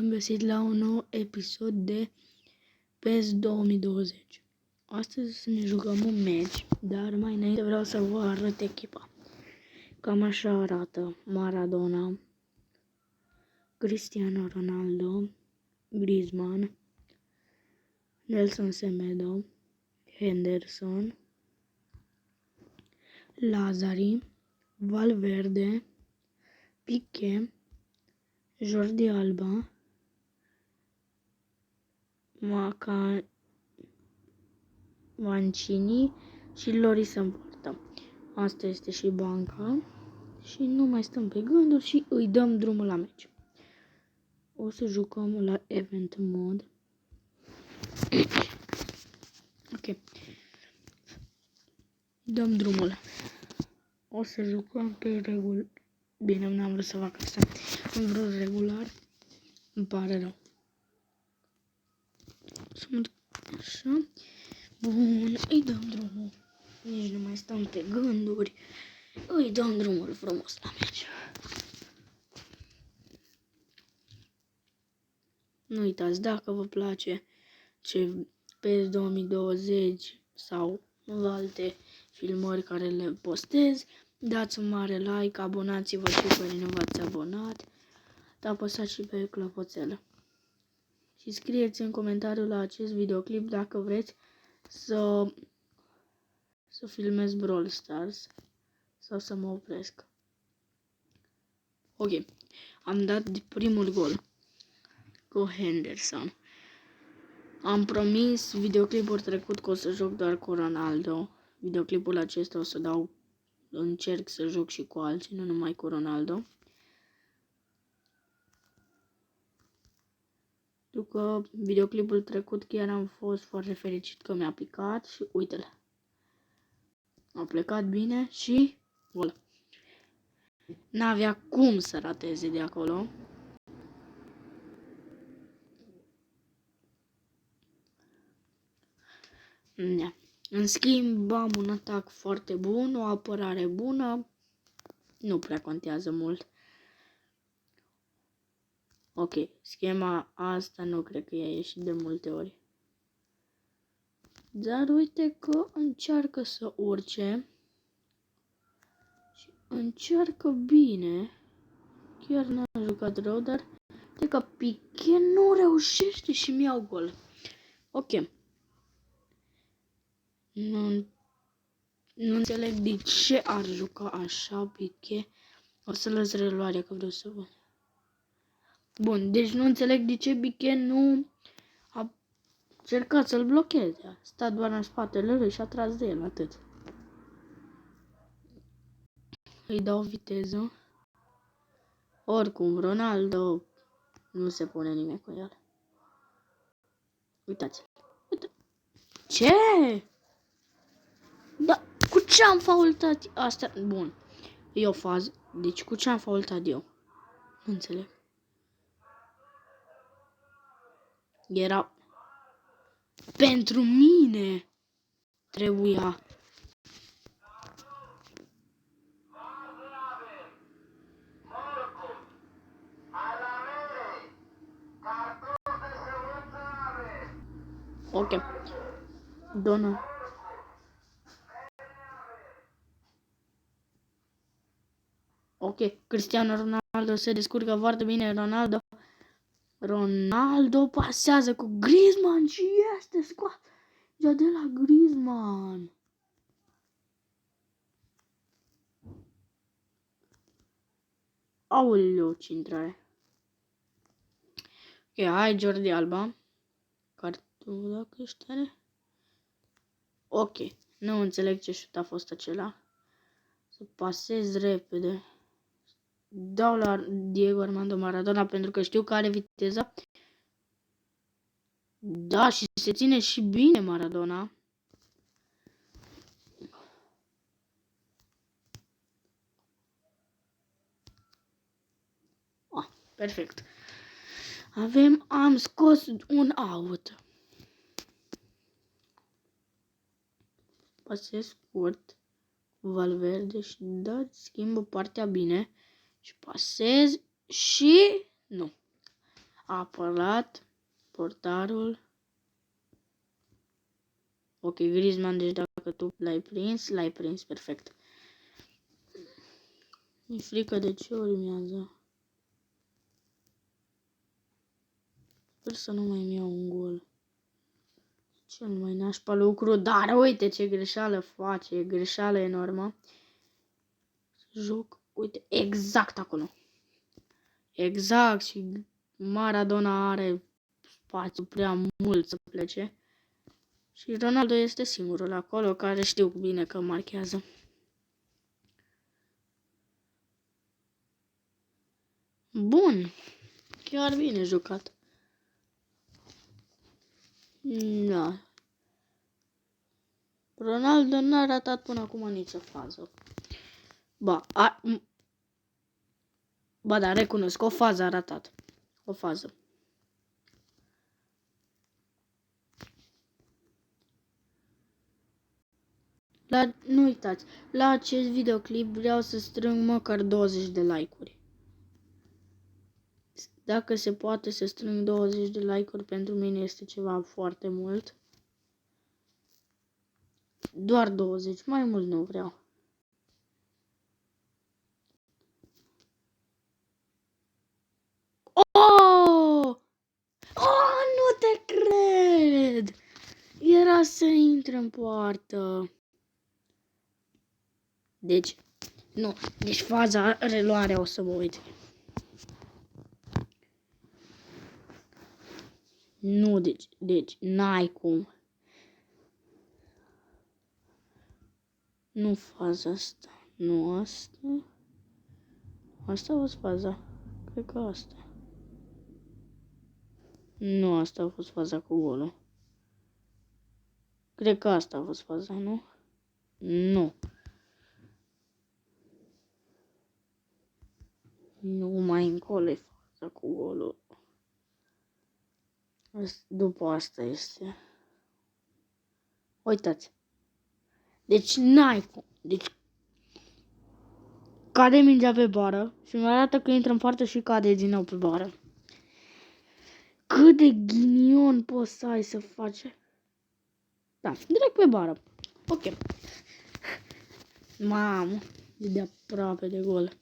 Am găsit la un nou episod de PES 2020. Astăzi ne jucăm un meci, dar mai înainte vreau să vă arăt echipa. Cam așa arată Maradona, Cristiano Ronaldo, Griezmann, Nelson Semedo, Henderson, Lazari, Valverde, Piqué, Jordi Alba, Mancini și Loris în poartă. Asta este și banca. Și nu mai stăm pe gânduri și îi dăm drumul la meci. O să jucăm la event mode. Ok. Dăm drumul. O să jucăm pe regulă. Bine, n-am vrut să fac asta. Am vrut regular. Îmi pare rău. Sunt așa. Bun, îi dăm drumul. Nici nu mai stăm pe gânduri. Îi dăm drumul frumos la meci. Nu uitați, dacă vă place ce PES 2020 sau alte filmări care le postez, dați un mare like, abonați-vă și care nu v-ați abonat, apăsați și pe clopoțel. Și scrieți în comentariu la acest videoclip dacă vreți să filmez Brawl Stars sau să mă opresc. Ok, am dat primul gol cu Henderson. Am promis videoclipul trecut că o să joc doar cu Ronaldo. Videoclipul acesta o să încerc să joc și cu alții, nu numai cu Ronaldo. Pentru că videoclipul trecut chiar am fost foarte fericit că mi-a picat și uite-l. A plecat bine și gol. N-avea cum să rateze de acolo. Ne. În schimb, am un atac foarte bun, o apărare bună. Nu prea contează mult. Ok, schema asta nu cred că i-a ieșit de multe ori. Dar uite că încearcă să urce. Și încearcă bine. Chiar n-a jucat rău, dar uite că Piqué nu reușește și mi-au gol. Ok. Nu înțeleg de ce ar juca așa Piqué. O să lăs reluarea că vreau să văd. Bun, deci nu înțeleg de ce Piqué nu a încercat să-l blocheze. A stat doar în spatele lui și a tras de el, atât. Îi dau viteză. Oricum, Ronaldo nu se pune nimeni cu el. Uitați-l. Uite. Ce? Da, cu ce am faultat? Asta, bun. E o fază. Deci cu ce am faultat eu? Nu înțeleg. Era pentru mine. Trebuia. Ok. Donă. Ok. Cristiano Ronaldo se descurcă foarte bine. Ronaldo pasează cu Griezmann și este scoat de la Griezmann. Aoleu, ce intrare. Ok, hai Jordi Alba. Cartul dacă ești tare. Ok, nu înțeleg ce șut a fost acela. Să pasez repede. Dau la Diego Armando Maradona pentru că știu că are viteză. Da, și se ține și bine Maradona. Ah, perfect. Am scos un out. Pasez scurt cu Valverde și schimbă partea bine. Și pasez și nu. apărat portarul. Ok, Griezmann, deci dacă tu l-ai prins, perfect. Mi-e frică de ce urmează. Sper să nu mai iau un gol. Cel mai nașpa lucru, dar uite ce greșeală face, e greșeală enormă. Joc, uite, exact acolo. Exact, și Maradona are spațiu prea mult să plece. Și Ronaldo este singurul acolo care știu bine că marchează. Bun, chiar bine jucat. Da. Ronaldo n-a ratat până acum nicio fază. Ba, da, recunosc, o fază a ratat. O fază. Nu uitați, la acest videoclip vreau să strâng măcar 20 de like-uri. Dacă se poate să strâng 20 de like-uri, pentru mine este ceva foarte mult. Doar 20, mai mult nu vreau. Oh! Oh, nu te cred! Era să intre în poartă. Deci, nu, deci faza reluare o să mă uit. Nu, deci, n-ai cum. Nu faza asta, nu asta. Asta a fost faza. Cred că asta. Nu, asta a fost faza cu golul. Cred că asta a fost faza, nu? Nu. Nu, mai încolo e faza cu golul. După asta este. Uitați. Deci n-ai cum. Deci cade mingea pe bară și mi arată că intră în poartă și cade din nou pe bară. Cât de ghinion poți să ai să faci? Da, direct pe bară. Ok. Mamă, e de aproape de gol.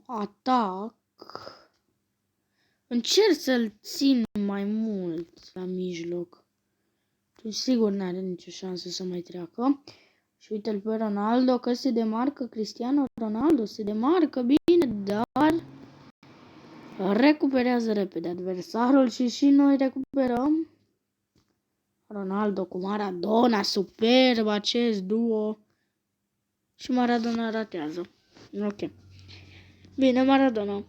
Atac. Încerc să-l țin mai mult la mijloc. Tu sigur n-are nicio șansă să mai treacă. Și uite-l pe Ronaldo că se demarcă. Cristiano Ronaldo se demarcă bine, dar recuperează repede adversarul și noi recuperăm. Ronaldo cu Maradona, superb acest duo. Și Maradona ratează. Ok. Bine, Maradona.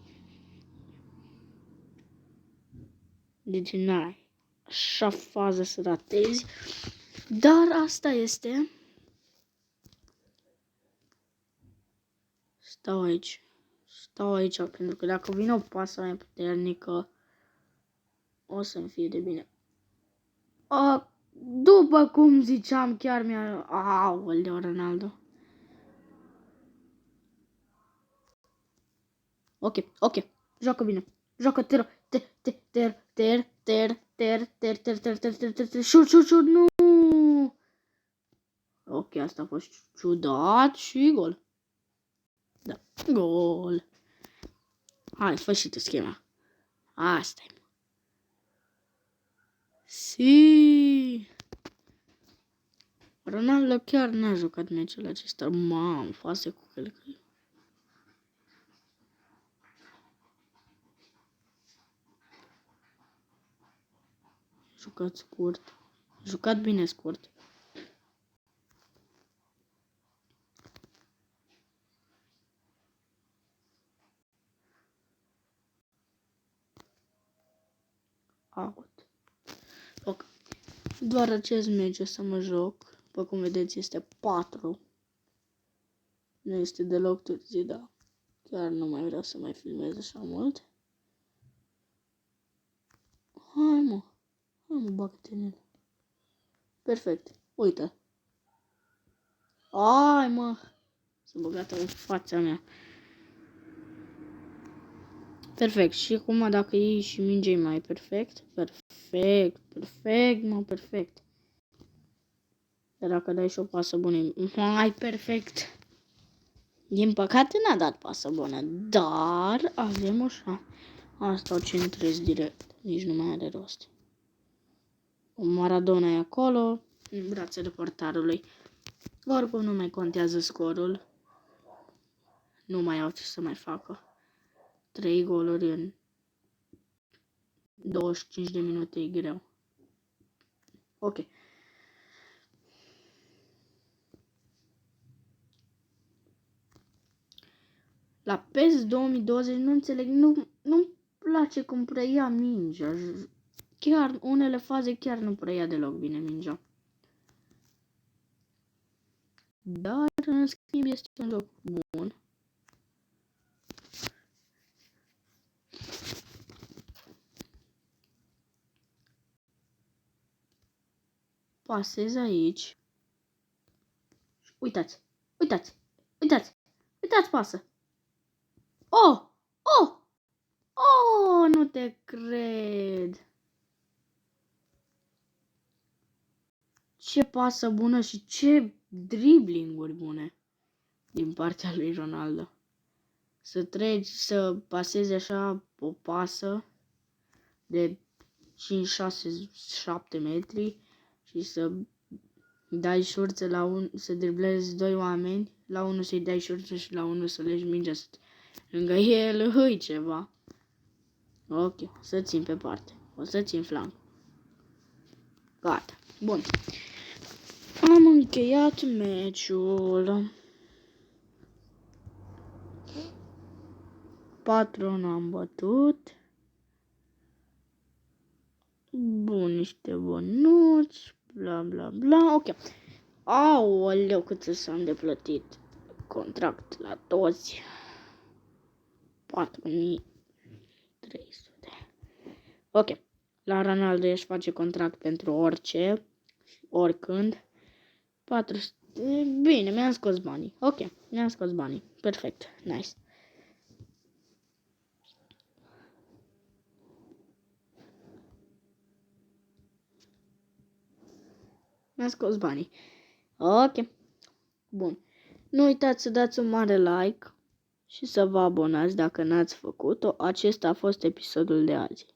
Deci n-ai așa fază să ratezi. Dar asta este. Stau aici pentru că dacă vine o pasă mai puternică o să-mi fie de bine. După cum ziceam, chiar mi-a... Aoleu, Ronaldo. Ok. Joacă bine. Joacă Șut, nu! Ok, asta a fost ciudat și gol. Da, gol. Hai, fă și tu schema. Asta-i. Si. Ronaldo chiar n-a jucat meciul acesta. Mamă, fase cu călcăi. Jucat scurt. Jucat bine scurt. Out. Ok. Doar acest meci o să mă joc. După cum vedeți, este 4. Nu este deloc târziu, da. Chiar nu mai vreau să mai filmez așa mult. Hai mă, bagă-te în el. Perfect. Uite. Ai, mă. S-a băgat în fața mea. Perfect. Și acum dacă iei și mingei mai perfect. Perfect, mă, perfect. Dar dacă dai și o pasă bună, mai perfect. Din păcate n-a dat pasă bună, dar avem o șansă. Asta o centrez direct, nici nu mai are rost. Maradona e acolo, în brațele portarului. Oricum nu mai contează scorul. Nu mai au ce să mai facă. 3 goluri în 25 de minute e greu. Ok. La PES 2020 nu înțeleg, nu-mi place cum preia mingea. Chiar unele faze chiar nu preia deloc bine mingea. Dar în schimb este un joc bun. Pasez aici. Uitați, uitați pasă. Oh, nu te cred. Ce pasă bună și ce driblinguri bune din partea lui Ronaldo. Să treci, să pasezi așa o pasă de 5, 6, 7 metri și să dai șurță la să driblezi 2 oameni, la unul să-i dai șurță și la unul să legi mingea lângă el, hăi ceva. Ok, o să țin pe parte, o să țin flanc. Gata, bun. Am încheiat meciul. 4 n-am bătut. Bun, niște bănuți, bla bla bla, ok. Aoleu, cât să am de plătit. Contract la toți. 4300. Ok. La Ronaldo își face contract pentru orice, oricând. 400. Bine, mi-am scos banii. Ok, mi-am scos banii. Perfect, nice. Mi-am scos banii. Ok. Bun. Nu uitați să dați un mare like și să vă abonați dacă n-ați făcut-o. Acesta a fost episodul de azi.